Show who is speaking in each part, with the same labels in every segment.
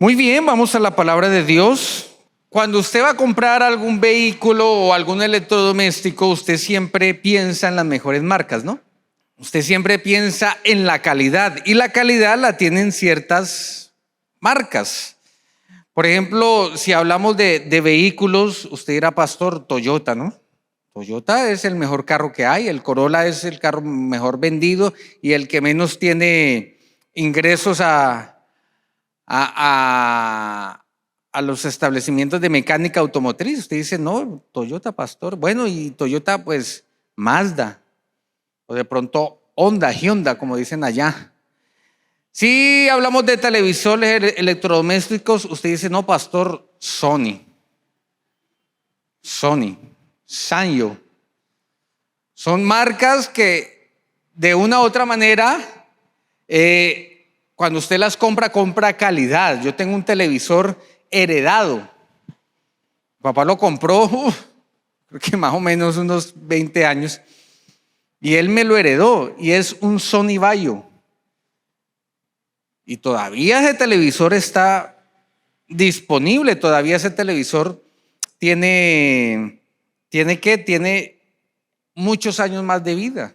Speaker 1: Muy bien, vamos a la palabra de Dios. Cuando usted va a comprar algún vehículo o algún electrodoméstico, usted siempre piensa en las mejores marcas, ¿no? Usted siempre piensa en la calidad, y la calidad la tienen ciertas marcas. Por ejemplo, si hablamos de vehículos, usted dirá, pastor, Toyota, ¿no? Toyota es el mejor carro que hay, el Corolla es el carro mejor vendido y el que menos tiene ingresos a los establecimientos de mecánica automotriz. Usted dice, no, Toyota, pastor. Bueno, y Toyota, pues Mazda, o de pronto Honda, Hyundai, como dicen allá. Si hablamos de televisores electrodomésticos, usted dice, no, pastor, Sony, Sanyo. Son marcas que de una u otra manera, cuando usted las compra calidad. Yo tengo un televisor heredado. Mi papá lo compró, creo que más o menos unos 20 años, y él me lo heredó, y es un Sony Vaio. Y todavía ese televisor está disponible, todavía ese televisor tiene muchos años más de vida.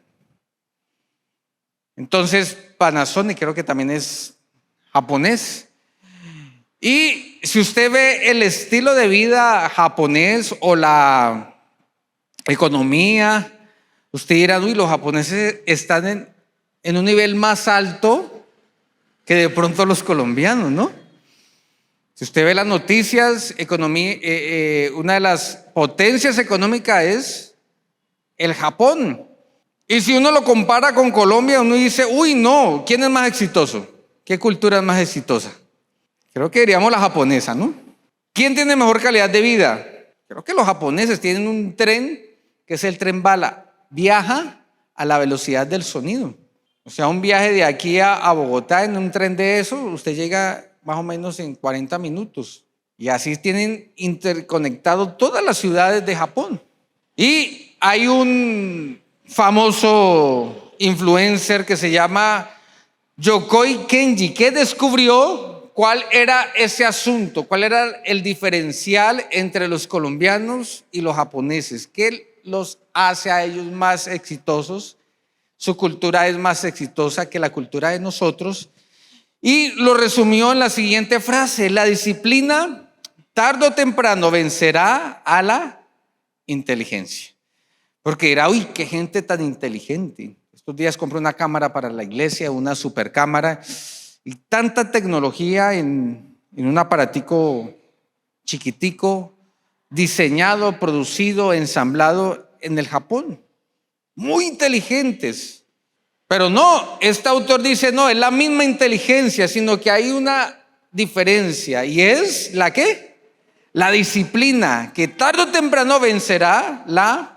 Speaker 1: Entonces, Panasonic creo que también es japonés. Y si usted ve el estilo de vida japonés o la economía, usted dirá, uy, los japoneses están en un nivel más alto que de pronto los colombianos, ¿no? Si usted ve las noticias, economía, una de las potencias económicas es el Japón. Y si uno lo compara con Colombia, uno dice, uy, no, ¿quién es más exitoso? ¿Qué cultura es más exitosa? Creo que diríamos la japonesa, ¿no? ¿Quién tiene mejor calidad de vida? Creo que los japoneses tienen un tren, que es el tren bala, viaja a la velocidad del sonido. O sea, un viaje de aquí a Bogotá en un tren de eso, usted llega más o menos en 40 minutos. Y así tienen interconectado todas las ciudades de Japón. Y hay un famoso influencer que se llama Yokoi Kenji, que descubrió cuál era ese asunto, cuál era el diferencial entre los colombianos y los japoneses, qué los hace a ellos más exitosos. Su cultura es más exitosa que la cultura de nosotros, y lo resumió en la siguiente frase: la disciplina tarde o temprano vencerá a la inteligencia. Porque dirá, uy, qué gente tan inteligente. Estos días compré una cámara para la iglesia, una super cámara, y tanta tecnología en un aparatico chiquitico, diseñado, producido, ensamblado en el Japón. Muy inteligentes. Pero no, este autor dice, no, es la misma inteligencia, sino que hay una diferencia, y es ¿la qué? La disciplina, que tarde o temprano vencerá la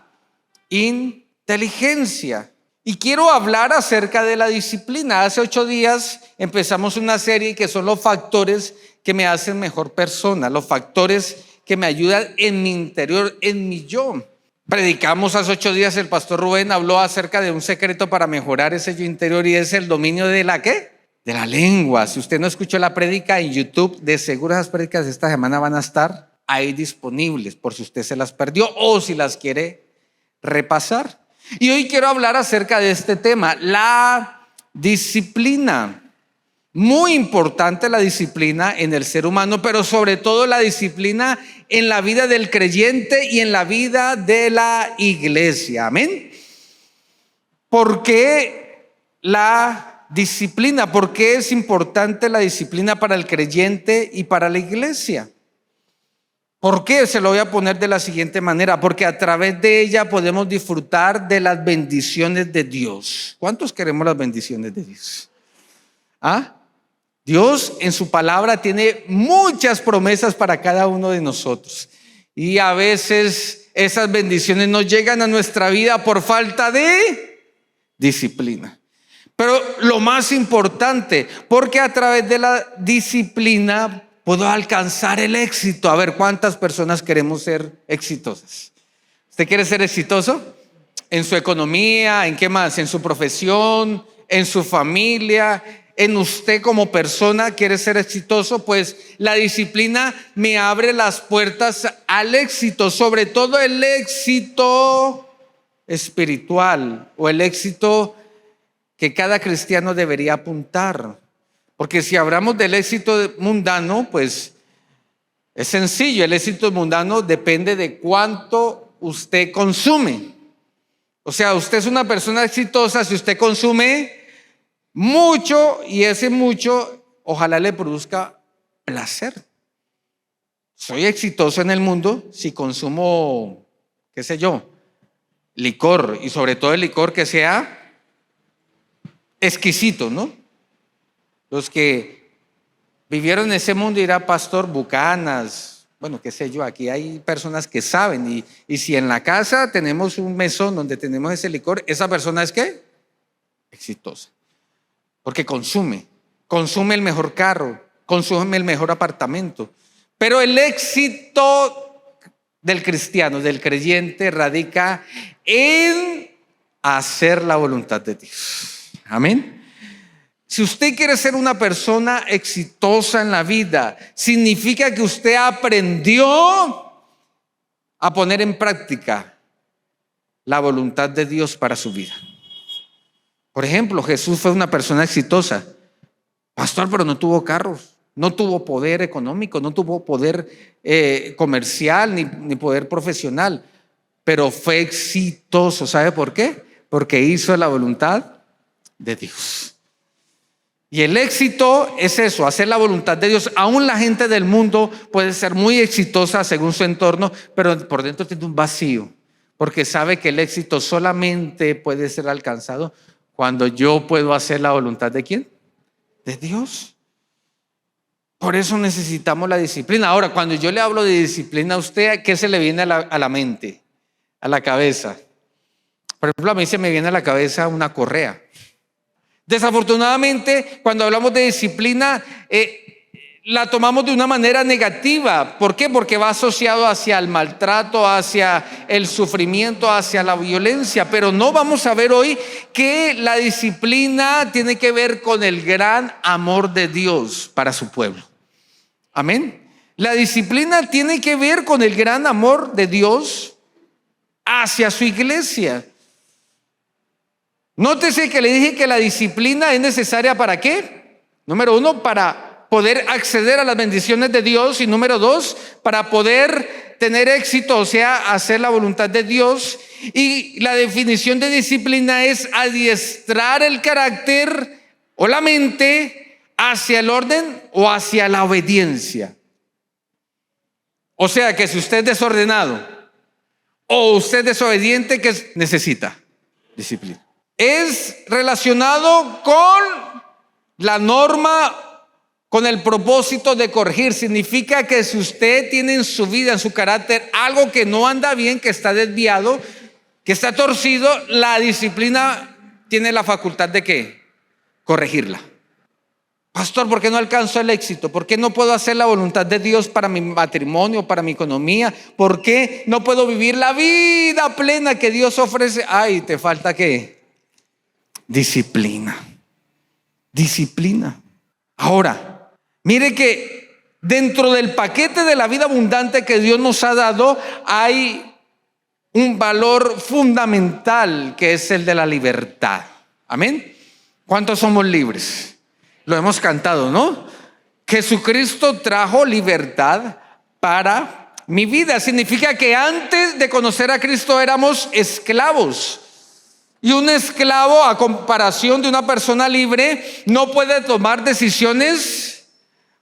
Speaker 1: inteligencia. Y quiero hablar acerca de la disciplina. Hace 8 días empezamos una serie que son los factores que me hacen mejor persona, los factores que me ayudan en mi interior, en mi yo. Predicamos hace 8 días, el pastor Rubén habló acerca de un secreto para mejorar ese yo interior, y es el dominio de la ¿qué? De la lengua. Si usted no escuchó la prédica en YouTube, de seguro esas prédicas de esta semana van a estar ahí disponibles por si usted se las perdió o si las quiere repasar. Y hoy quiero hablar acerca de este tema, la disciplina. Muy importante la disciplina en el ser humano, pero sobre todo la disciplina en la vida del creyente y en la vida de la iglesia. Amén. ¿Por qué la disciplina? ¿Por qué es importante la disciplina para el creyente y para la iglesia? ¿Por qué? Se lo voy a poner de la siguiente manera: porque a través de ella podemos disfrutar de las bendiciones de Dios. ¿Cuántos queremos las bendiciones de Dios? Dios en su palabra tiene muchas promesas para cada uno de nosotros, y a veces esas bendiciones no llegan a nuestra vida por falta de disciplina. Pero lo más importante, porque a través de la disciplina puedo alcanzar el éxito. A ver, ¿cuántas personas queremos ser exitosas? ¿Usted quiere ser exitoso? En su economía, ¿en qué más? En su profesión, en su familia, en usted como persona, quiere ser exitoso, pues la disciplina me abre las puertas al éxito, sobre todo el éxito espiritual o el éxito que cada cristiano debería apuntar. Porque si hablamos del éxito mundano, pues es sencillo, el éxito mundano depende de cuánto usted consume. O sea, usted es una persona exitosa si usted consume mucho, y ese mucho ojalá le produzca placer. Soy exitoso en el mundo si consumo, qué sé yo, licor, y sobre todo el licor que sea exquisito, ¿no? Los que vivieron en ese mundo dirá, pastor, bucanas, bueno, qué sé yo, aquí hay personas que saben, y si en la casa tenemos un mesón donde tenemos ese licor, esa persona es ¿qué? Exitosa. Porque consume el mejor carro, consume el mejor apartamento. Pero el éxito del cristiano, del creyente, radica en hacer la voluntad de Dios. Amén. Si usted quiere ser una persona exitosa en la vida, significa que usted aprendió a poner en práctica la voluntad de Dios para su vida. Por ejemplo, Jesús fue una persona exitosa, pastor, pero no tuvo carros, no tuvo poder económico, no tuvo poder comercial ni poder profesional, pero fue exitoso. ¿Sabe por qué? Porque hizo la voluntad de Dios. Y el éxito es eso, hacer la voluntad de Dios. Aún la gente del mundo puede ser muy exitosa según su entorno, pero por dentro tiene un vacío, porque sabe que el éxito solamente puede ser alcanzado cuando yo puedo hacer la voluntad ¿de quién? De Dios. Por eso necesitamos la disciplina. Ahora, cuando yo le hablo de disciplina a usted, ¿qué se le viene a la mente, a la cabeza? Por ejemplo, a mí se me viene a la cabeza una correa. Desafortunadamente, cuando hablamos de disciplina, la tomamos de una manera negativa. ¿Por qué? Porque va asociado hacia el maltrato, hacia el sufrimiento, hacia la violencia. Pero no vamos a ver hoy que la disciplina tiene que ver con el gran amor de Dios para su pueblo. Amén. La disciplina tiene que ver con el gran amor de Dios hacia su iglesia. Nótese que le dije que la disciplina es necesaria ¿para qué? Número uno, para poder acceder a las bendiciones de Dios, y número dos, para poder tener éxito, o sea, hacer la voluntad de Dios. Y la definición de disciplina es adiestrar el carácter o la mente hacia el orden o hacia la obediencia. O sea que si usted es desordenado o usted es desobediente, ¿qué necesita? Disciplina. Es relacionado con la norma, con el propósito de corregir. Significa que si usted tiene en su vida, en su carácter, algo que no anda bien, que está desviado, que está torcido, la disciplina tiene la facultad de ¿qué? Corregirla. Pastor, ¿por qué no alcanzo el éxito? ¿Por qué no puedo hacer la voluntad de Dios para mi matrimonio, para mi economía? ¿Por qué no puedo vivir la vida plena que Dios ofrece? Ay, te falta ¿qué? Disciplina. Disciplina. Ahora, mire que dentro del paquete de la vida abundante que Dios nos ha dado, hay un valor fundamental que es el de la libertad. Amén. ¿Cuántos somos libres? Lo hemos cantado, ¿no? Jesucristo trajo libertad para mi vida. Significa que antes de conocer a Cristo éramos esclavos. Y un esclavo, a comparación de una persona libre, no puede tomar decisiones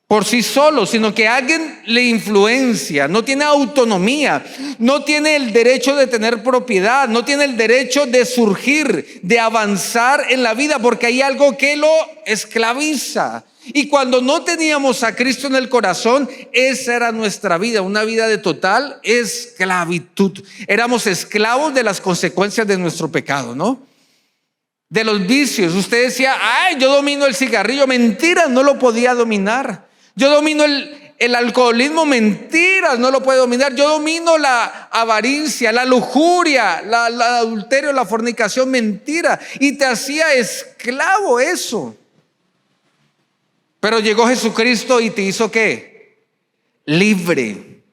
Speaker 1: por sí solo, sino que alguien le influencia. No tiene autonomía, no tiene el derecho de tener propiedad, no tiene el derecho de surgir, de avanzar en la vida, porque hay algo que lo esclaviza. Y cuando no teníamos a Cristo en el corazón, esa era nuestra vida, una vida de total esclavitud. Éramos esclavos de las consecuencias de nuestro pecado, ¿no? De los vicios. Usted decía, ay, yo domino el cigarrillo. Mentira, no lo podía dominar. Yo domino el alcoholismo. Mentiras, no lo puedo dominar. Yo domino la avaricia, la lujuria, el adulterio, la fornicación. Mentira. Y te hacía esclavo eso. Pero llegó Jesucristo y te hizo ¿qué? Libre.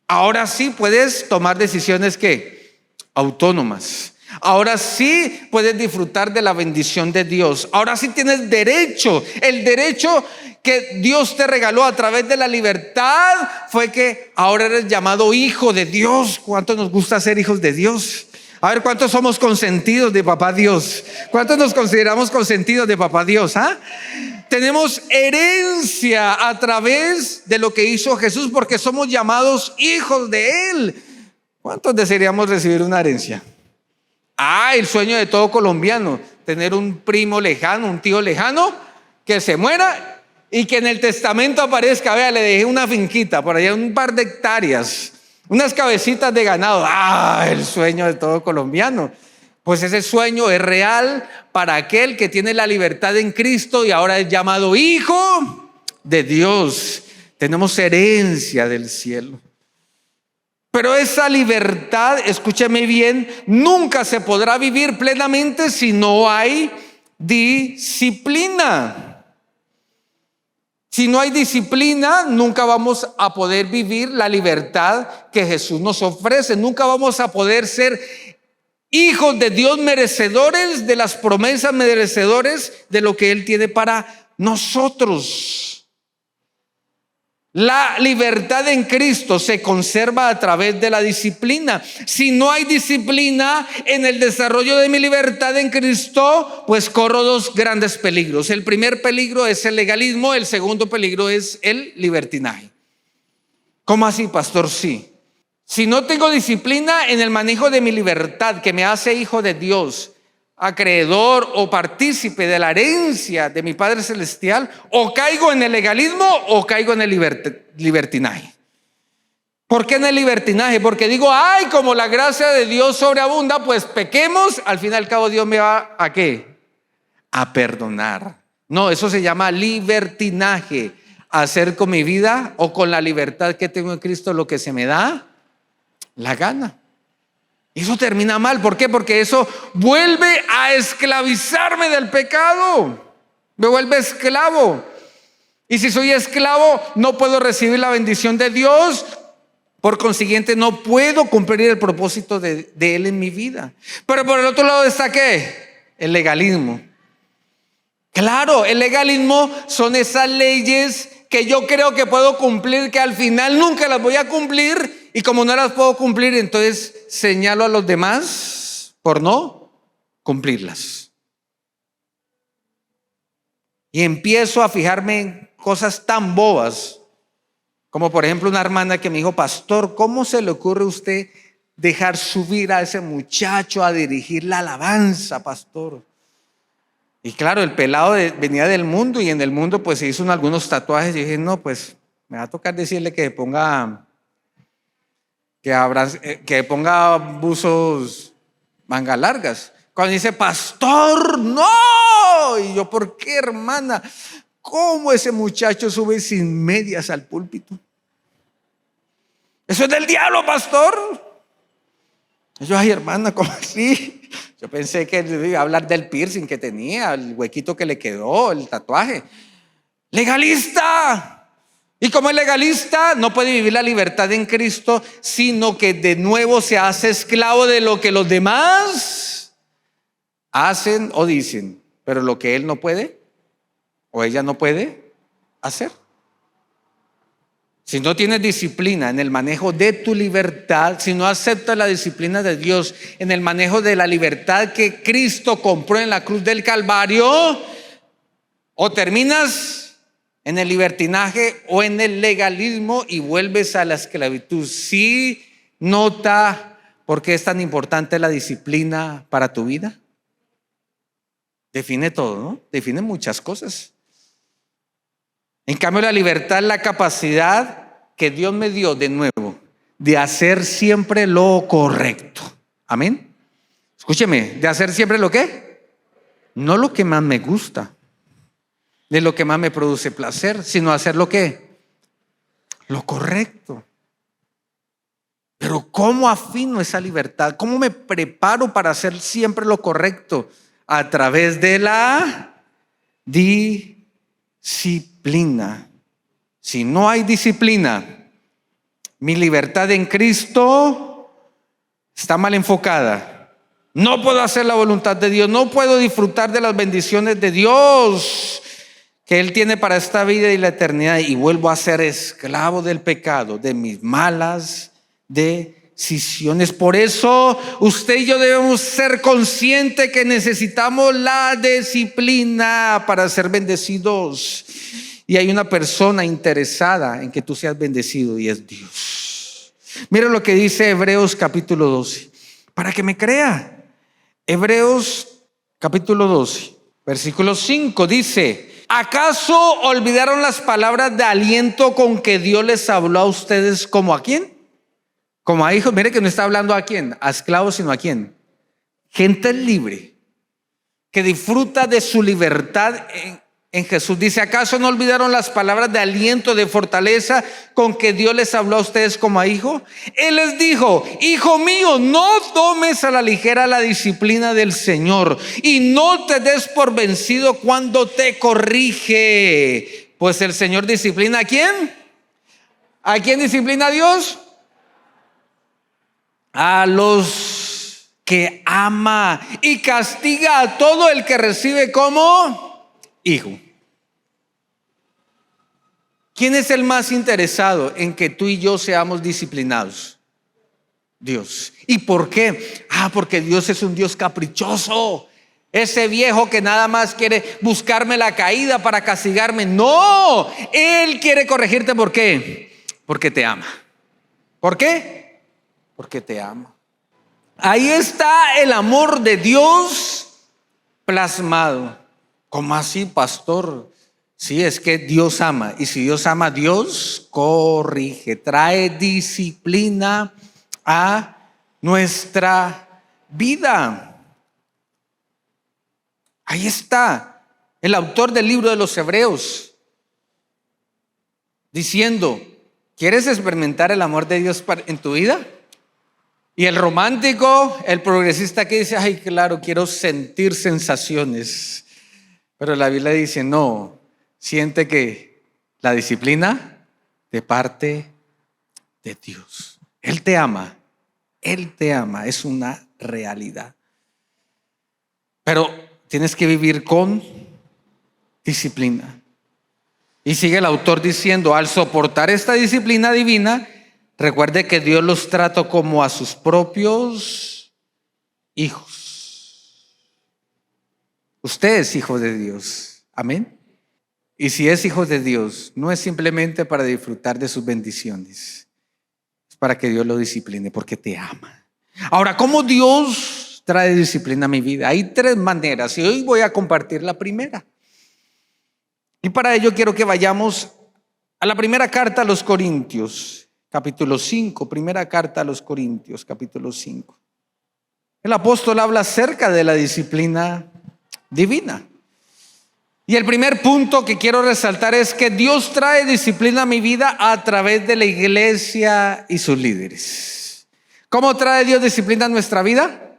Speaker 1: Ahora sí puedes tomar decisiones ¿qué? Autónomas. Ahora sí puedes disfrutar de la bendición de Dios. Ahora sí tienes derecho. El derecho que Dios te regaló a través de la libertad fue que ahora eres llamado hijo de Dios. ¿Cuánto nos gusta ser hijos de Dios? A ver, ¿cuántos somos consentidos de papá Dios? ¿Cuántos nos consideramos consentidos de papá Dios? Tenemos herencia a través de lo que hizo Jesús, porque somos llamados hijos de Él. ¿Cuántos desearíamos recibir una herencia? El sueño de todo colombiano, tener un primo lejano, un tío lejano que se muera y que en el testamento aparezca, vea, le dejé una finquita por allá, un par de hectáreas, unas cabecitas de ganado. El sueño de todo colombiano. Pues ese sueño es real para aquel que tiene la libertad en Cristo y ahora es llamado hijo de Dios. Tenemos herencia del cielo. Pero esa libertad, escúcheme bien, nunca se podrá vivir plenamente si no hay disciplina. Si no hay disciplina, nunca vamos a poder vivir la libertad que Jesús nos ofrece. Nunca vamos a poder ser hijos de Dios, merecedores de las promesas, merecedores de lo que Él tiene para nosotros. La libertad en Cristo se conserva a través de la disciplina. Si no hay disciplina en el desarrollo de mi libertad en Cristo, pues corro dos grandes peligros. El primer peligro es el legalismo, el segundo peligro es el libertinaje. ¿Cómo así, pastor? Sí. Si no tengo disciplina en el manejo de mi libertad, que me hace hijo de Dios, acreedor o partícipe de la herencia de mi Padre Celestial, o caigo en el legalismo o caigo en el libertinaje. ¿Por qué en el libertinaje? Porque digo, como la gracia de Dios sobreabunda, pues pequemos, al fin y al cabo Dios me va ¿a qué? A perdonar. No, eso se llama libertinaje, hacer con mi vida o con la libertad que tengo en Cristo lo que se me da la gana. Y eso termina mal. ¿Por qué? Porque eso vuelve a esclavizarme del pecado. Me vuelve esclavo. Y si soy esclavo, no puedo recibir la bendición de Dios. Por consiguiente, no puedo cumplir el propósito de Él en mi vida. Pero por el otro lado está ¿qué? El legalismo. Claro, el legalismo son esas leyes que yo creo que puedo cumplir, que al final nunca las voy a cumplir. Y como no las puedo cumplir, entonces señalo a los demás por no cumplirlas. Y empiezo a fijarme en cosas tan bobas, como por ejemplo una hermana que me dijo, pastor, ¿cómo se le ocurre a usted dejar subir a ese muchacho a dirigir la alabanza, pastor? Y claro, el pelado venía del mundo y en el mundo pues se hizo algunos tatuajes y dije, no, pues me va a tocar decirle que ponga buzos manga largas. Cuando dice, pastor, no. Y yo, ¿por qué, hermana? ¿Cómo ese muchacho sube sin medias al púlpito? Eso es del diablo, pastor. Y yo, hermana, ¿cómo así? Yo pensé que iba a hablar del piercing que tenía, el huequito que le quedó, el tatuaje. Legalista. Y como es legalista, no puede vivir la libertad en Cristo, sino que de nuevo se hace esclavo de lo que los demás hacen o dicen, pero lo que él no puede o ella no puede hacer. Si no tienes disciplina en el manejo de tu libertad, si no aceptas la disciplina de Dios en el manejo de la libertad que Cristo compró en la cruz del Calvario, o terminas en el libertinaje o en el legalismo y vuelves a la esclavitud. Sí, nota por qué es tan importante la disciplina para tu vida. Define todo, ¿no? Define muchas cosas. En cambio, la libertad es la capacidad que Dios me dio de nuevo de hacer siempre lo correcto. Amén. Escúcheme, de hacer siempre lo que, no lo que más me gusta, de lo que más me produce placer, sino hacer lo que, lo correcto. Pero ¿cómo afino esa libertad? ¿Cómo me preparo para hacer siempre lo correcto? A través de la disciplina. disciplina. Si no hay disciplina, mi libertad en Cristo está mal enfocada. No puedo hacer la voluntad de Dios, no puedo disfrutar de las bendiciones de Dios que Él tiene para esta vida y la eternidad, y vuelvo a ser esclavo del pecado, de mis malas decisiones. Por eso usted y yo debemos ser conscientes que necesitamos la disciplina para ser bendecidos. Y hay una persona interesada en que tú seas bendecido, y es Dios. Mira lo que dice Hebreos capítulo 12, para que me crea. Hebreos capítulo 12, versículo 5 dice: ¿acaso olvidaron las palabras de aliento con que Dios les habló a ustedes como a quién? Como a hijos. Mire que no está hablando a quién, a esclavos, sino a quién. Gente libre que disfruta de su libertad en Jesús. Dice: ¿acaso no olvidaron las palabras de aliento, de fortaleza con que Dios les habló a ustedes como a hijo? Él les dijo: hijo mío, no tomes a la ligera la disciplina del Señor y no te des por vencido cuando te corrige, pues el Señor disciplina ¿a quién? ¿A quién disciplina a Dios? A los que ama, y castiga a todo el que recibe como hijo. ¿Quién es el más interesado en que tú y yo seamos disciplinados? Dios. ¿Y por qué? Porque Dios es un Dios caprichoso. Ese viejo que nada más quiere buscarme la caída para castigarme. No, Él quiere corregirte. ¿Por qué? Porque te ama. ¿Por qué? Porque te ama. Ahí está el amor de Dios plasmado. ¿Cómo así, pastor? Sí, es que Dios ama, y si Dios ama, Dios corrige, trae disciplina a nuestra vida. Ahí está el autor del libro de los Hebreos diciendo: ¿quieres experimentar el amor de Dios en tu vida? Y el romántico, el progresista que dice: ay, claro, quiero sentir sensaciones. Pero la Biblia dice: no, siente que la disciplina de parte de Dios. Él te ama, es una realidad. Pero tienes que vivir con disciplina. Y sigue el autor diciendo: al soportar esta disciplina divina, recuerde que Dios los trató como a sus propios hijos. Usted es hijo de Dios. Amén. Y si es hijo de Dios, no es simplemente para disfrutar de sus bendiciones, es para que Dios lo discipline, porque te ama. Ahora, ¿cómo Dios trae disciplina a mi vida? Hay tres maneras, y hoy voy a compartir la primera. Y para ello quiero que vayamos a la primera carta a los Corintios, capítulo 5. Primera carta a los Corintios, capítulo 5. El apóstol habla acerca de la disciplina divina. Y el primer punto que quiero resaltar es que Dios trae disciplina a mi vida a través de la iglesia y sus líderes. ¿Cómo trae Dios disciplina a nuestra vida?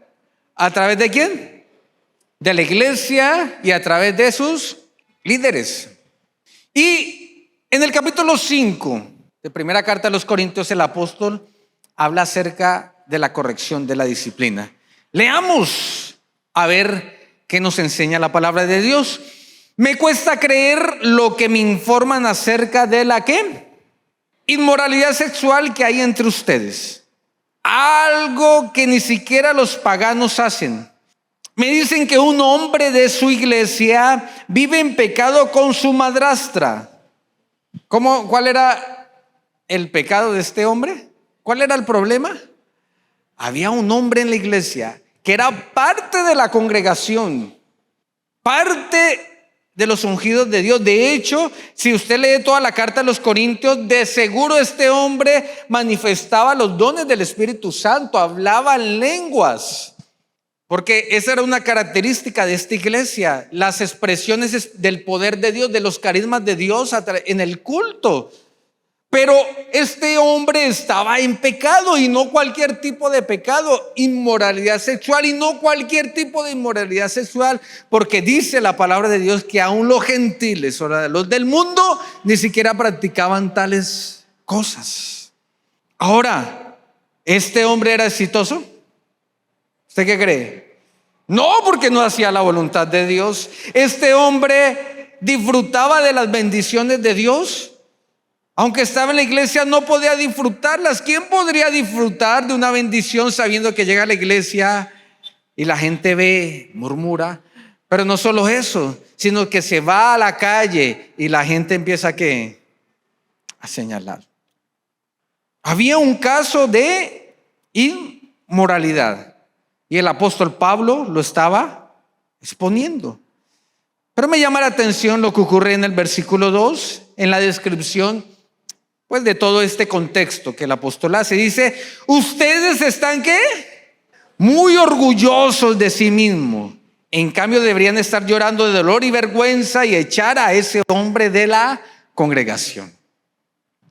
Speaker 1: ¿A través de quién? De la iglesia y a través de sus líderes. Y en el capítulo 5 de primera carta a los Corintios, el apóstol habla acerca de la corrección de la disciplina. Leamos a ver qué nos enseña la palabra de Dios. Me cuesta creer lo que me informan acerca de la ¿qué? Inmoralidad sexual que hay entre ustedes. Algo que ni siquiera los paganos hacen. Me dicen que un hombre de su iglesia vive en pecado con su madrastra. ¿Cuál era el pecado de este hombre? ¿Cuál era el problema? Había un hombre en la iglesia que era parte de la congregación, parte de los ungidos de Dios. De hecho, si usted lee toda la carta de los Corintios, de seguro este hombre manifestaba los dones del Espíritu Santo, hablaba lenguas, porque esa era una característica de esta iglesia, las expresiones del poder de Dios, de los carismas de Dios en el culto. Pero este hombre estaba en pecado, y no cualquier tipo de pecado, inmoralidad sexual, y no cualquier tipo de inmoralidad sexual, porque dice la palabra de Dios que aún los gentiles, o los del mundo, ni siquiera practicaban tales cosas. Ahora, ¿este hombre era exitoso? ¿Usted qué cree? No, porque no hacía la voluntad de Dios. ¿Este hombre disfrutaba de las bendiciones de Dios? Aunque estaba en la iglesia, no podía disfrutarlas. ¿Quién podría disfrutar de una bendición sabiendo que llega a la iglesia y la gente ve, murmura? Pero no solo eso, sino que se va a la calle y la gente empieza a señalar. Había un caso de inmoralidad y el apóstol Pablo lo estaba exponiendo. Pero me llama la atención lo que ocurre en el versículo 2, en la descripción pues de todo este contexto que el apóstol hace. Dice: ustedes están ¿qué? Muy orgullosos de sí mismos. En cambio deberían estar llorando de dolor y vergüenza y echar a ese hombre de la congregación.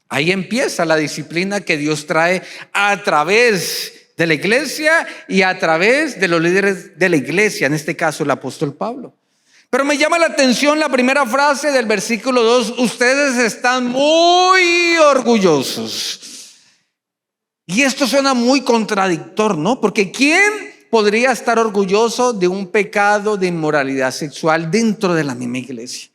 Speaker 1: Ahí empieza la disciplina que Dios trae a través de la iglesia y a través de los líderes de la iglesia, en este caso el apóstol Pablo. Pero me llama la atención la primera frase del versículo 2: ustedes están muy orgullosos. Y esto suena muy contradictorio, ¿no? Porque ¿quién podría estar orgulloso de un pecado de inmoralidad sexual dentro de la misma iglesia?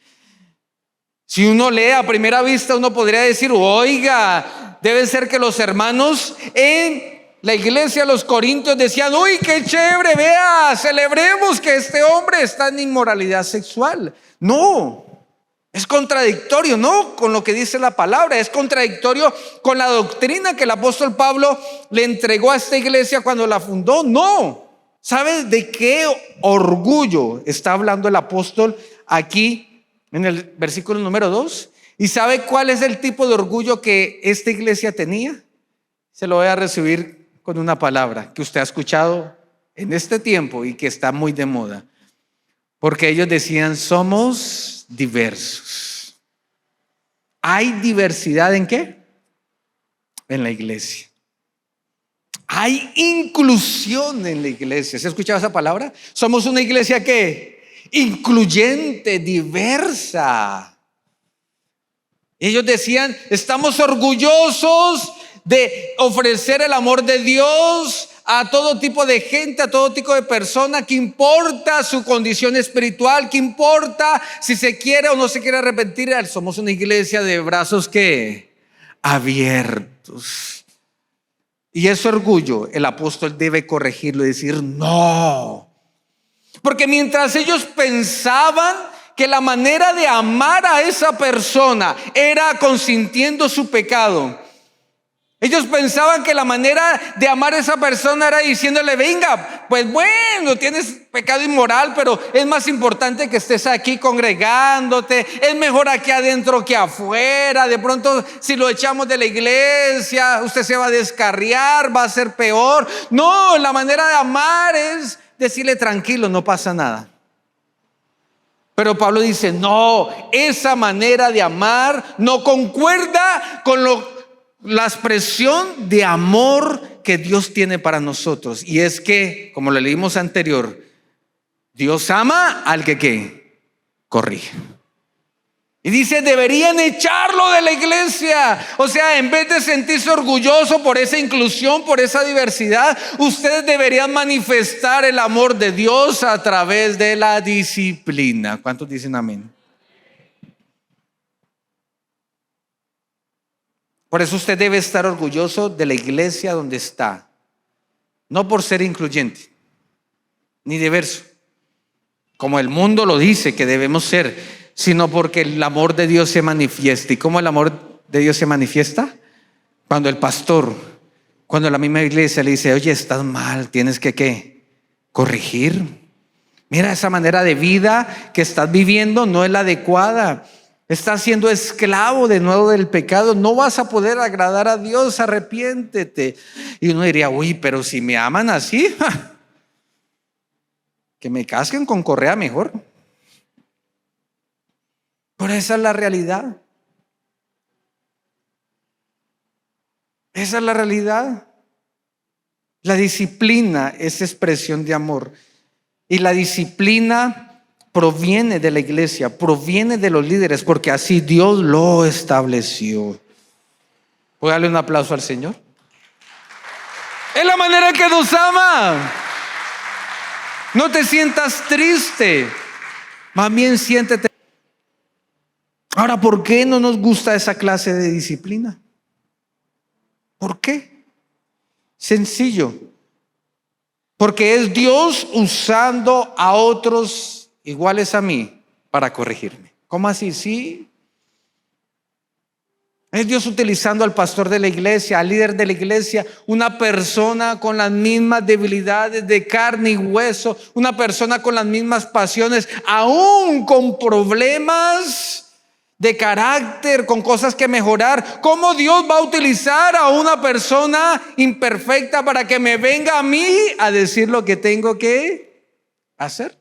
Speaker 1: Si uno lee a primera vista, uno podría decir: oiga, debe ser que los hermanos en la iglesia, los corintios, decían: uy, qué chévere, vea, celebremos que este hombre está en inmoralidad sexual. No, es contradictorio, ¿no? Con lo que dice la palabra, es contradictorio con la doctrina que el apóstol Pablo le entregó a esta iglesia cuando la fundó. No, ¿sabes de qué orgullo está hablando el apóstol aquí en el versículo número 2? ¿Y sabe cuál es el tipo de orgullo que esta iglesia tenía? Se lo voy a recibir con una palabra que usted ha escuchado en este tiempo y que está muy de moda. Porque ellos decían: somos diversos. ¿Hay diversidad en qué? En la iglesia. Hay inclusión en la iglesia. ¿Se ha escuchado esa palabra? Somos una iglesia ¿qué? Incluyente, diversa. Ellos decían: estamos orgullosos de ofrecer el amor de Dios a todo tipo de gente, a todo tipo de persona, que importa su condición espiritual, que importa si se quiere o no se quiere arrepentir. Somos una iglesia de brazos ¿qué? Abiertos. Y ese orgullo el apóstol debe corregirlo y decir: no. Porque mientras ellos pensaban que la manera de amar a esa persona era consintiendo su pecado, ellos pensaban que la manera de amar a esa persona era diciéndole: venga, pues bueno, tienes pecado inmoral, pero es más importante que estés aquí congregándote, es mejor aquí adentro que afuera. De pronto, si lo echamos de la iglesia, usted se va a descarriar, va a ser peor. No, la manera de amar es decirle: tranquilo, no pasa nada. Pero Pablo dice: no, esa manera de amar no concuerda con la expresión de amor que Dios tiene para nosotros. Y es que, como lo leímos anterior, Dios ama al que ¿qué? Corrige. Y dice: deberían echarlo de la iglesia. O sea, en vez de sentirse orgulloso por esa inclusión, por esa diversidad, ustedes deberían manifestar el amor de Dios a través de la disciplina. ¿Cuántos dicen amén? Por eso usted debe estar orgulloso de la iglesia donde está. No por ser incluyente, ni diverso, como el mundo lo dice que debemos ser, sino porque el amor de Dios se manifiesta. ¿Y cómo el amor de Dios se manifiesta? Cuando el pastor, cuando la misma iglesia le dice: oye, estás mal, tienes que ¿qué? Corregir. Mira, esa manera de vida que estás viviendo no es la adecuada. Estás siendo esclavo de nuevo del pecado. No vas a poder agradar a Dios. Arrepiéntete. Y uno diría: uy, pero si me aman así, que me casquen con correa mejor. Pero esa es la realidad. Esa es la realidad. La disciplina es expresión de amor. Y la disciplina proviene de la iglesia, proviene de los líderes, porque así Dios lo estableció. ¿Puedo darle un aplauso al Señor? Es la manera que nos ama. No te sientas triste, más bien siéntete. Ahora, ¿por qué no nos gusta esa clase de disciplina? ¿Por qué? Sencillo. Porque es Dios usando a otros iguales a mí para corregirme. ¿Cómo así? Sí. Es Dios utilizando al pastor de la iglesia, al líder de la iglesia, una persona con las mismas debilidades de carne y hueso, una persona con las mismas pasiones, aún con problemas de carácter, con cosas que mejorar. ¿Cómo Dios va a utilizar a una persona imperfecta para que me venga a mí a decir lo que tengo que hacer?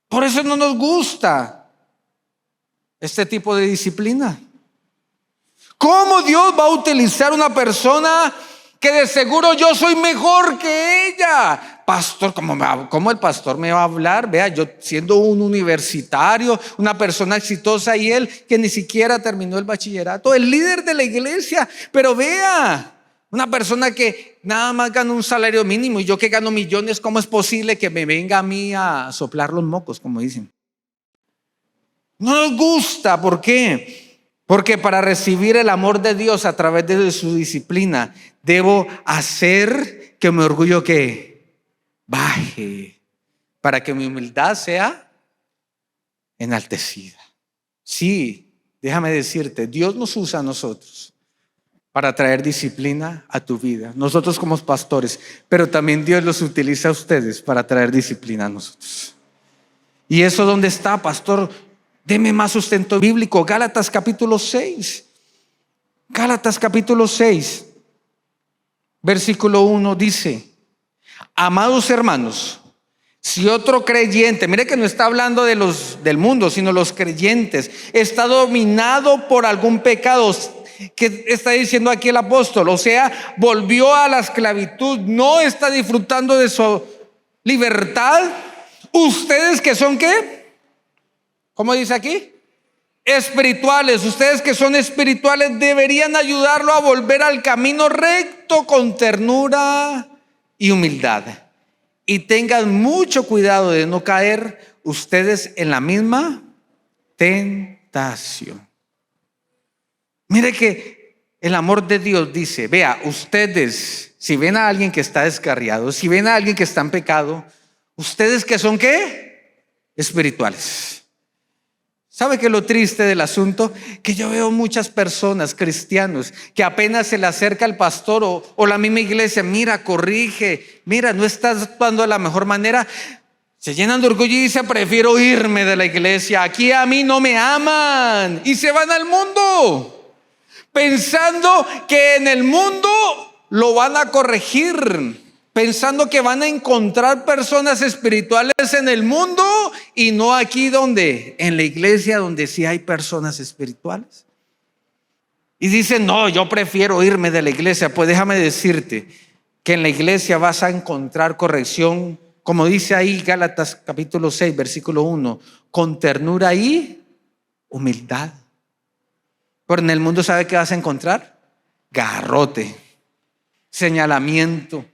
Speaker 1: Por eso no nos gusta este tipo de disciplina. ¿Cómo Dios va a utilizar una persona que de seguro yo soy mejor que ella? Pastor, ¿cómo el pastor me va a hablar? Vea, yo siendo un universitario, una persona exitosa, y él que ni siquiera terminó el bachillerato, el líder de la iglesia. Pero vea, una persona que nada más gana un salario mínimo y yo que gano millones, ¿cómo es posible que me venga a mí a soplar los mocos, como dicen? No nos gusta. ¿Por qué? Porque para recibir el amor de Dios a través de su disciplina, debo hacer que mi orgullo que baje, para que mi humildad sea enaltecida. Sí, déjame decirte, Dios nos usa a nosotros para traer disciplina a tu vida. Nosotros como pastores, pero también Dios los utiliza a ustedes para traer disciplina a nosotros. ¿Y eso dónde está, pastor? Deme más sustento bíblico. Gálatas capítulo 6. Gálatas capítulo 6, versículo 1 dice: amados hermanos, si otro creyente, mire que no está hablando de los del mundo, sino los creyentes, está dominado por algún pecado, ¿qué está diciendo aquí el apóstol? O sea, volvió a la esclavitud, no está disfrutando de su libertad. Ustedes que son ¿qué? ¿Cómo dice aquí? Espirituales. Ustedes que son espirituales deberían ayudarlo a volver al camino recto con ternura y humildad. Y tengan mucho cuidado de no caer ustedes en la misma tentación. Mire que el amor de Dios dice, vea, ustedes, si ven a alguien que está descarriado, si ven a alguien que está en pecado, ustedes que son ¿qué? Espirituales. ¿Sabe qué es lo triste del asunto? Que yo veo muchas personas, cristianos, que apenas se le acerca al pastor o la misma iglesia, mira, corrige, mira, no estás actuando de la mejor manera. Se llenan de orgullo y dicen, prefiero irme de la iglesia, aquí a mí no me aman. Y se van al mundo, pensando que en el mundo lo van a corregir, pensando que van a encontrar personas espirituales en el mundo y no aquí donde, en la iglesia donde sí hay personas espirituales. Y dicen, no, yo prefiero irme de la iglesia. Pues déjame decirte que en la iglesia vas a encontrar corrección, como dice ahí Gálatas capítulo 6, versículo 1, con ternura y humildad. Pero en el mundo, ¿sabe qué vas a encontrar? Garrote, señalamiento,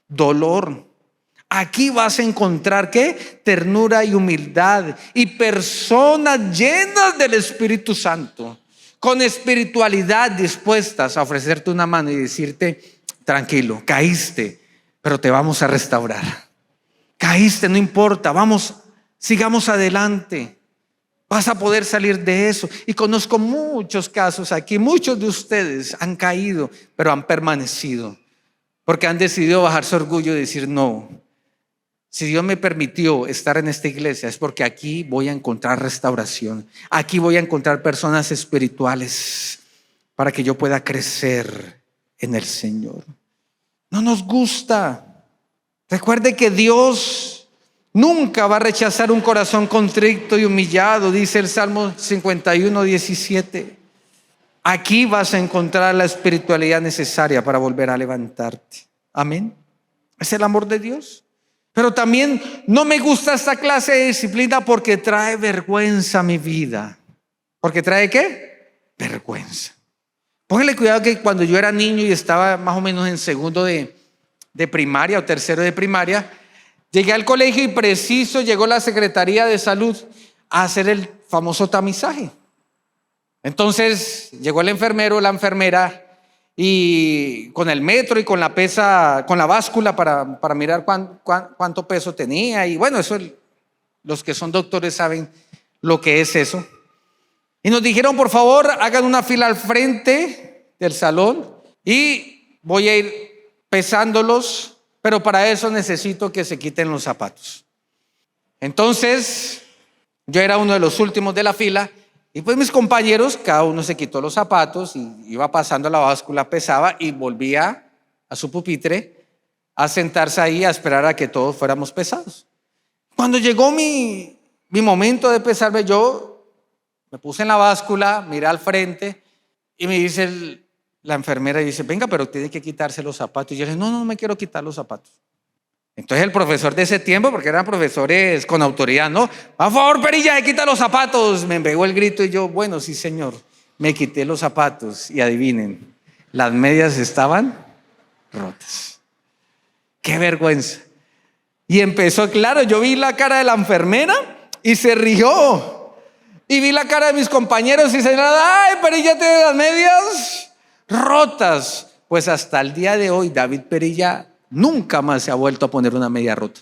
Speaker 1: dolor. Aquí vas a encontrar ¿qué? Ternura y humildad y personas llenas del Espíritu Santo, con espiritualidad, dispuestas a ofrecerte una mano y decirte, tranquilo, caíste, pero te vamos a restaurar. Caíste, no importa, vamos, sigamos adelante. Vas a poder salir de eso. Y conozco muchos casos aquí, muchos de ustedes han caído, pero han permanecido. Porque han decidido bajar su orgullo y decir, no, si Dios me permitió estar en esta iglesia es porque aquí voy a encontrar restauración. Aquí voy a encontrar personas espirituales para que yo pueda crecer en el Señor. No nos gusta. Recuerde que Dios nunca va a rechazar un corazón contrito y humillado, dice el Salmo 51, 17. Aquí vas a encontrar la espiritualidad necesaria para volver a levantarte. Amén. Es el amor de Dios. Pero también no me gusta esta clase de disciplina porque trae vergüenza a mi vida. ¿Porque trae qué? Vergüenza. Póngale cuidado que cuando yo era niño y estaba más o menos en segundo de primaria o tercero de primaria, llegué al colegio y preciso llegó la Secretaría de Salud a hacer el famoso tamizaje. Entonces llegó el enfermero o la enfermera y con el metro y con la pesa, con la báscula para mirar cuánto peso tenía. Y bueno, eso los que son doctores saben lo que es eso. Y nos dijeron, por favor, hagan una fila al frente del salón y voy a ir pesándolos, pero para eso necesito que se quiten los zapatos. Entonces, yo era uno de los últimos de la fila y pues mis compañeros, cada uno se quitó los zapatos y iba pasando la báscula, pesaba y volvía a su pupitre a sentarse ahí a esperar a que todos fuéramos pesados. Cuando llegó mi momento de pesarme, yo me puse en la báscula, miré al frente y me dice la enfermera, dice, venga, pero tiene que quitarse los zapatos. Y yo le dije, no me quiero quitar los zapatos. Entonces el profesor de ese tiempo, porque eran profesores con autoridad, no, por favor, Perilla, se quita los zapatos. Me pegó el grito y yo, bueno, sí señor, me quité los zapatos y adivinen, las medias estaban rotas. Qué vergüenza. Y empezó, claro, yo vi la cara de la enfermera y se rió. Y vi la cara de mis compañeros y se ay, Perilla tiene las medias rotas. Pues hasta el día de hoy David Perilla nunca más se ha vuelto a poner una media rota.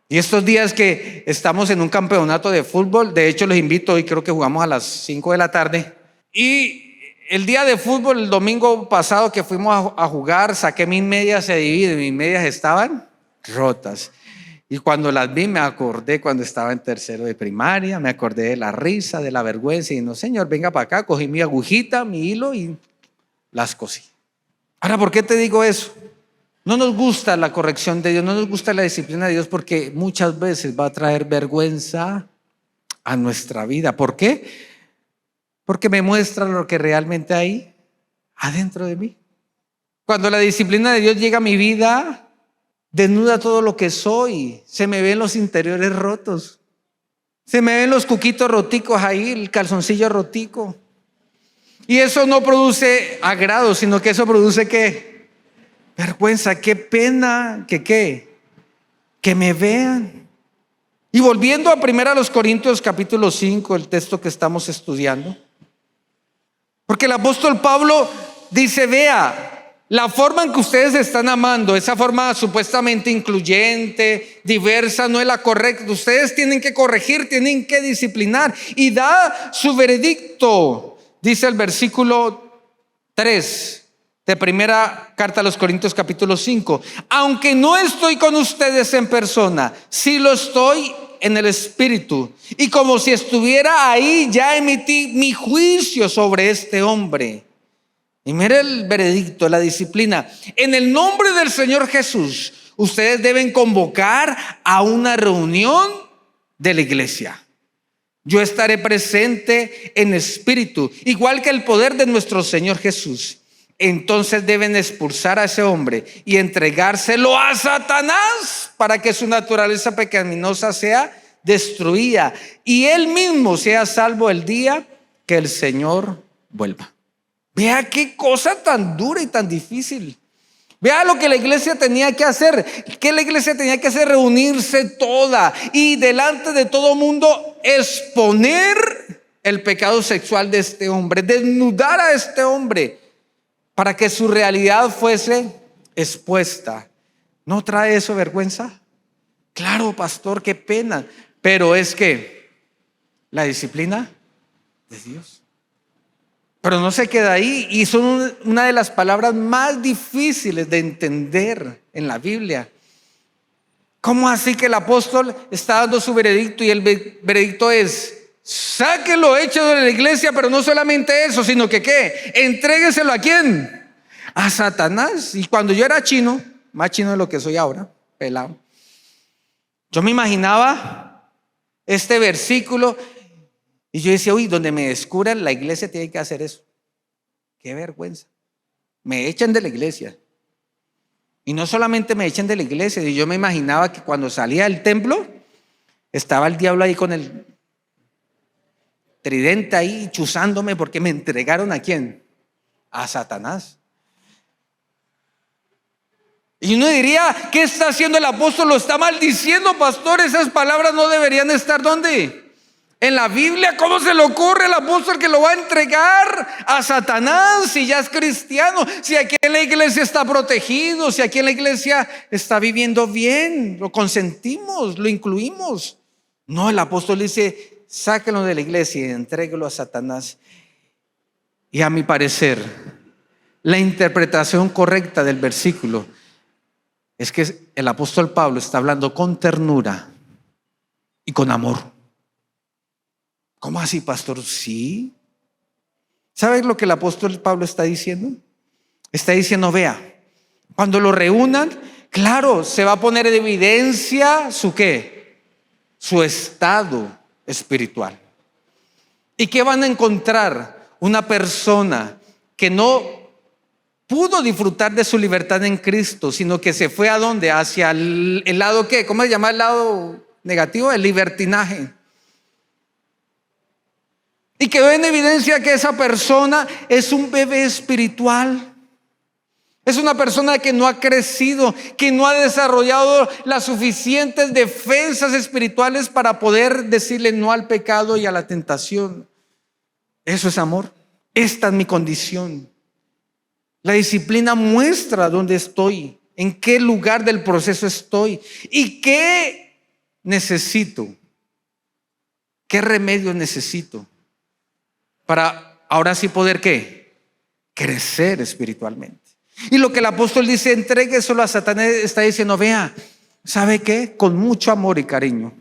Speaker 1: Y estos días que estamos en un campeonato de fútbol, de hecho los invito, hoy creo que jugamos a las 5 de la tarde. Y el día de fútbol, el domingo pasado que fuimos a jugar, saqué mis medias, se dividen, mis medias estaban rotas. Y cuando las vi me acordé cuando estaba en tercero de primaria, me acordé de la risa, de la vergüenza y no, señor, venga para acá, cogí mi agujita, mi hilo y las cosí. Ahora, ¿por qué te digo eso? No nos gusta la corrección de Dios, no nos gusta la disciplina de Dios porque muchas veces va a traer vergüenza a nuestra vida. ¿Por qué? Porque me muestra lo que realmente hay adentro de mí. Cuando la disciplina de Dios llega a mi vida, desnuda todo lo que soy. Se me ven los interiores rotos. Se me ven los cuquitos roticos ahí, el calzoncillo rotico. Y eso no produce agrado, sino que eso produce ¿qué? Vergüenza, qué pena, que me vean. Y volviendo a 1 Corintios capítulo 5, el texto que estamos estudiando. Porque el apóstol Pablo dice, vea, la forma en que ustedes están amando, esa forma supuestamente incluyente, diversa, no es la correcta. Ustedes tienen que corregir, tienen que disciplinar y da su veredicto. Dice el versículo 3 de primera carta a los Corintios capítulo 5. Aunque no estoy con ustedes en persona, sí lo estoy en el espíritu. Y como si estuviera ahí, ya emití mi juicio sobre este hombre. Y mire el veredicto, la disciplina. En el nombre del Señor Jesús, ustedes deben convocar a una reunión de la iglesia. Yo estaré presente en espíritu, igual que el poder de nuestro Señor Jesús. Entonces deben expulsar a ese hombre y entregárselo a Satanás para que su naturaleza pecaminosa sea destruida y él mismo sea salvo el día que el Señor vuelva. Vea qué cosa tan dura y tan difícil. Vea lo que la iglesia tenía que hacer. ¿Qué la iglesia tenía que hacer? Reunirse toda y delante de todo mundo exponer el pecado sexual de este hombre, desnudar a este hombre para que su realidad fuese expuesta. ¿No trae eso vergüenza? Claro, pastor, qué pena. Pero es que la disciplina de Dios. Pero no se queda ahí y son una de las palabras más difíciles de entender en la Biblia. ¿Cómo así que el apóstol está dando su veredicto y el veredicto es: sáquelo hecho de la iglesia, pero no solamente eso, sino que ¿qué? Entrégueselo ¿a quién? A Satanás. Y cuando yo era chino, más chino de lo que soy ahora, pelado, yo me imaginaba este versículo y yo decía, uy, donde me descubran, la iglesia tiene que hacer eso. qué vergüenza. Me echan de la iglesia. Y no solamente me echan de la iglesia, yo me imaginaba que cuando salía del templo estaba el diablo ahí con el tridente ahí chuzándome porque me entregaron ¿a quién? A Satanás. Y uno diría, ¿qué está haciendo el apóstol? Lo está maldiciendo, pastor. Esas palabras no deberían estar ¿dónde? En la Biblia. ¿Cómo se le ocurre al apóstol que lo va a entregar a Satanás si ya es cristiano? Si aquí en la iglesia está protegido, si aquí en la iglesia está viviendo bien, lo consentimos, lo incluimos. No, el apóstol dice, sáquenlo de la iglesia y entréguelo a Satanás. Y a mi parecer, la interpretación correcta del versículo es que el apóstol Pablo está hablando con ternura y con amor. ¿Cómo así, pastor? Sí. ¿Sabes lo que el apóstol Pablo está diciendo? Está diciendo, vea, cuando lo reúnan, claro, se va a poner en evidencia su ¿qué? Su estado espiritual. ¿Y qué van a encontrar? Una persona que no pudo disfrutar de su libertad en Cristo, sino que se fue ¿a dónde? Hacia el lado ¿qué? ¿Cómo se llama el lado negativo? El libertinaje. Y quedó en evidencia que esa persona es un bebé espiritual. Es una persona que no ha crecido, que no ha desarrollado las suficientes defensas espirituales para poder decirle no al pecado y a la tentación. Eso es amor. Esta es mi condición. La disciplina muestra dónde estoy, en qué lugar del proceso estoy y qué necesito, qué remedio necesito para ahora sí poder ¿qué? Crecer espiritualmente. Y lo que el apóstol dice, entrégueselo a Satanás, está diciendo, vea, ¿sabe qué? Con mucho amor y cariño,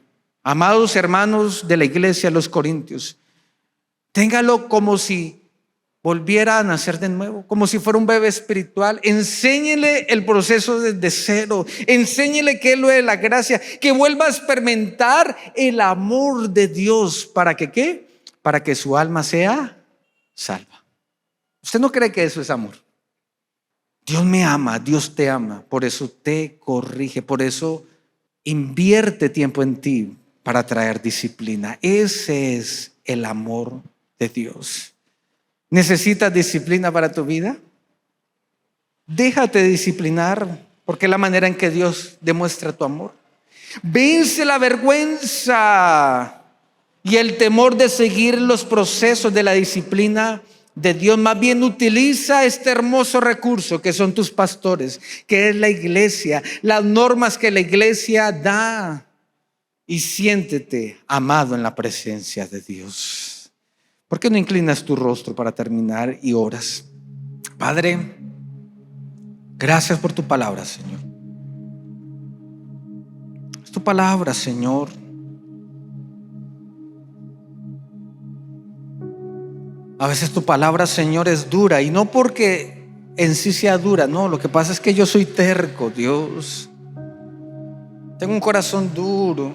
Speaker 1: amados hermanos de la iglesia de los Corintios, téngalo como si volviera a nacer de nuevo, como si fuera un bebé espiritual. Enséñele el proceso desde cero. Enséñele qué es lo de la gracia, que vuelva a experimentar el amor de Dios. ¿Para que qué? Para que su alma sea salva. ¿Usted no cree que eso es amor? Dios me ama, Dios te ama, por eso te corrige, por eso invierte tiempo en ti para traer disciplina. Ese es el amor de Dios. ¿Necesitas disciplina para tu vida? Déjate disciplinar, porque es la manera en que Dios demuestra tu amor. Vence la vergüenza y el temor de seguir los procesos de la disciplina de Dios. Más bien utiliza este hermoso recurso que son tus pastores, que es la iglesia, las normas que la iglesia da, y siéntete amado en la presencia de Dios. ¿Por qué no inclinas tu rostro para terminar y oras? Padre, gracias por tu palabra, Señor. Es tu palabra, Señor. A veces tu palabra, Señor, es dura, y no porque en sí sea dura, no, lo que pasa es que yo soy terco, Dios. Tengo un corazón duro.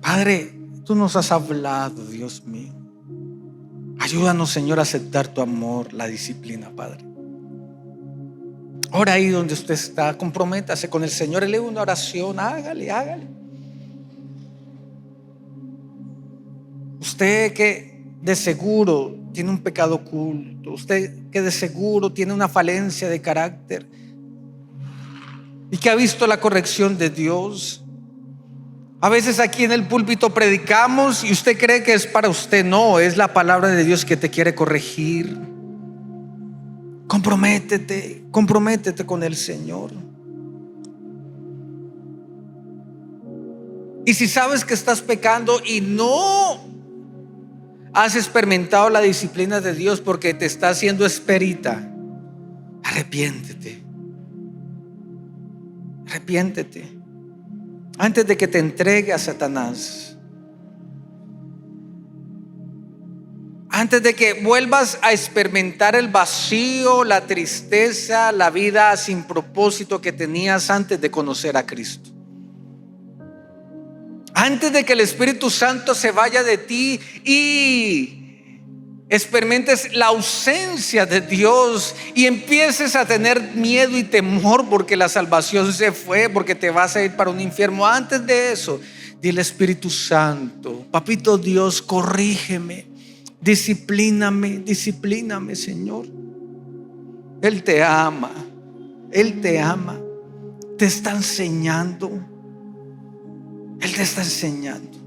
Speaker 1: Padre, tú nos has hablado, Dios mío. Ayúdanos, Señor, a aceptar tu amor, la disciplina, Padre. Ora ahí donde usted está, comprométase con el Señor, eleve una oración, hágale. Usted que de seguro tiene un pecado oculto, usted que de seguro tiene una falencia de carácter y que ha visto la corrección de Dios. A veces aquí en el púlpito predicamos y usted cree que es para usted. No, es la palabra de Dios que te quiere corregir. Comprométete con el Señor. Y si sabes que estás pecando y no has experimentado la disciplina de Dios porque te está haciendo esperita, arrepiéntete antes de que te entregue a Satanás, antes de que vuelvas a experimentar el vacío, la tristeza, la vida sin propósito que tenías antes de conocer a Cristo. Antes de que el Espíritu Santo se vaya de ti y experimentes la ausencia de Dios y empieces a tener miedo y temor porque la salvación se fue, porque te vas a ir para un infierno. Antes de eso, dile: Espíritu Santo, Papito Dios, corrígeme, disciplíname, disciplíname, Señor. Él te ama, Él te ama, te está enseñando, Él te está enseñando.